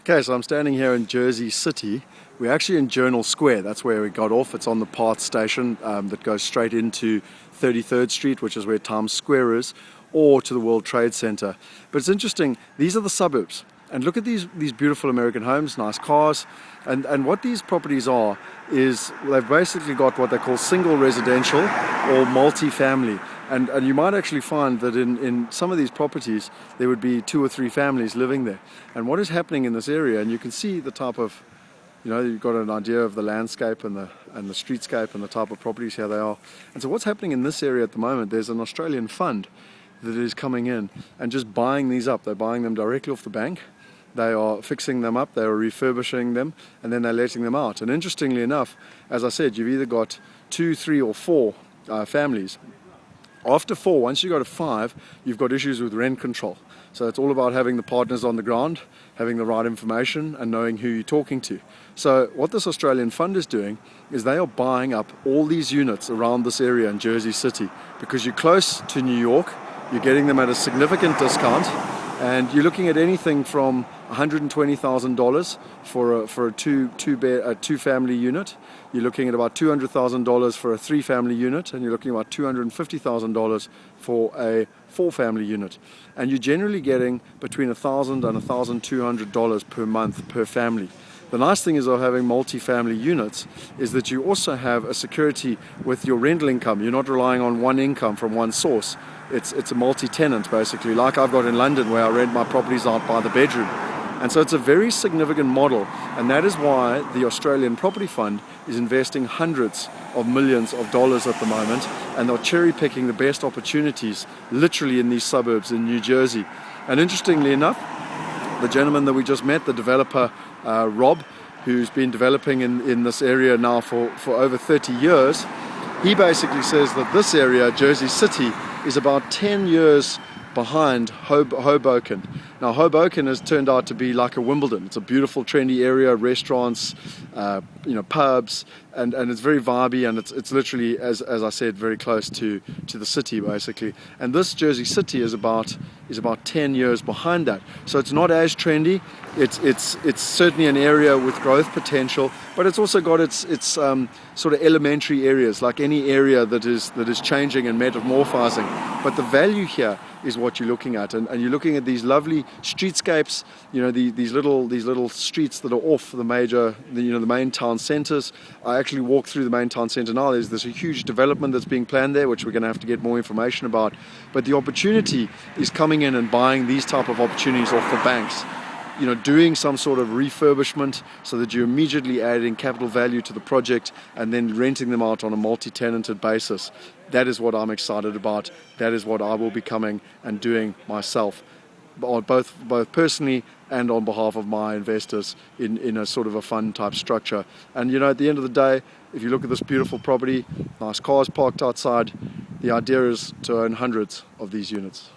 Okay, so I'm standing here in Jersey City. We're actually in Journal Square. That's where we got off. It's on the Park station that goes straight into 33rd Street, which is where Times Square is, or to the World Trade Center. But it's interesting, these are the suburbs. And look at these beautiful American homes, nice cars. And what these properties are is they've basically got what they call single residential or multi-family. And you might actually find that in some of these properties there would be 2 or 3 families living there. And what is happening in this area, and you can see the type of, you've got an idea of the landscape and the streetscape and the type of properties, how they are. And so what's happening in this area at the moment, there's an Australian fund that is coming in and just buying these up. They're buying them directly off the bank. They are fixing them up, they are refurbishing them, and then they're letting them out. And interestingly enough, as I said, you've either got 2, 3 or 4 families. After 4, once you go to 5, you've got issues with rent control. So it's all about having the partners on the ground, having the right information and knowing who you're talking to. So what this Australian fund is doing is they are buying up all these units around this area in Jersey City because you're close to New York, you're getting them at a significant discount, and you're looking at anything from $120,000 for a two family unit. You're looking at about $200,000 for a 3 family unit, and you're looking at about $250,000 for a 4 family unit. And you're generally getting between $1,000 and $1,200 per month per family. The nice thing is of having multi-family units is that you also have a security with your rental income. You're not relying on one income from one source. It's a multi-tenant basically, like I've got in London where I rent my properties out by the bedroom. And so it's a very significant model, and that is why the Australian Property Fund is investing hundreds of millions of dollars at the moment, and they're cherry picking the best opportunities literally in these suburbs in New Jersey. And interestingly enough, the gentleman that we just met, the developer Rob, who's been developing in this area now for over 30 years, he basically says that this area, Jersey City, is about 10 years behind Hoboken. Now Hoboken has turned out to be like a Wimbledon. It's a beautiful trendy area, restaurants, pubs, and it's very vibey, and it's literally, as I said, very close to the city basically. And this Jersey City is about 10 years behind that. So it's not as trendy. It's certainly an area with growth potential, but it's also got its sort of elementary areas, like any area that is changing and metamorphizing. But the value here is what you're looking at, and you're looking at these lovely streetscapes, these little streets that are off the main town centers. I actually walk through the main town center now. There's a huge development that's being planned there, which we're going to have to get more information about. But the opportunity is coming in and buying these type of opportunities off the banks, doing some sort of refurbishment so that you're immediately adding capital value to the project and then renting them out on a multi-tenanted basis. That is what I'm excited about. That is what I will be coming and doing myself, both personally and on behalf of my investors in a sort of a fund type structure. And at the end of the day, if you look at this beautiful property, nice cars parked outside, the idea is to own hundreds of these units.